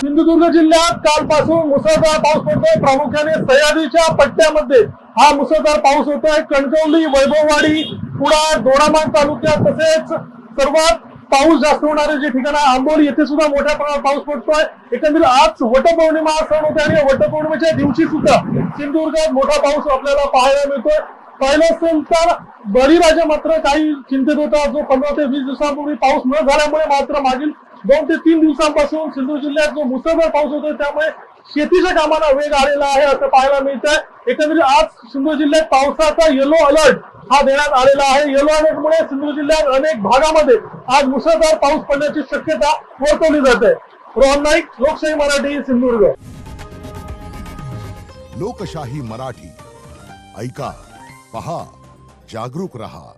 सिंधुदुर्ग जिल्ह्यात कालपासून मुसळधार पाऊस पडतोय। प्रामुख्याने सह्याद्रीच्या पट्ट्यामध्ये हा मुसळधार पाऊस होतोय। कणकवली, वैभववाडी, कुडाळ, दोडामार्ग तालुक्यात तसेच सर्वात पाऊस जास्त होणारे जे ठिकाण आहे आंबोली येथे सुद्धा मोठ्या प्रमाणात पाऊस पडतोय। एकंदरीत आज वटपौर्णिमा सण होते आणि वटपौर्णिमेच्या दिवशी सुद्धा सिंधुदुर्गात मोठा पाऊस आपल्याला पाहायला मिळतोय। पाहिलं असेल तर बळीराजा मात्र काही चिंतेत होता, जो 15 ते 20 दिवसांपूर्वी पाऊस न झाल्यामुळे मात्र मागील 2 ते 3 दिवसांपासून सिंधुदुर्ग जिल्ह्यात जो मुसळधार पाऊस होतोय त्यामुळे शेतीच्या कामाला वेग आलेला आहे असं पाहायला मिळतंय। एकंदरीत आज सिंधुदुर्ग जिल्ह्यात पावसाचा येलो अलर्ट हा देण्यात आलेला आहे। येलो अलर्टमुळे सिंधुदुर्ग जिल्ह्यात अनेक भागामध्ये आज मुसळधार पाऊस पडण्याची शक्यता वर्तवली जाते। रोहन नाईक, लोकशाही मराठी, सिंधुदुर्ग। लोकशाही मराठी ऐका, पहा, जागरूक रहा।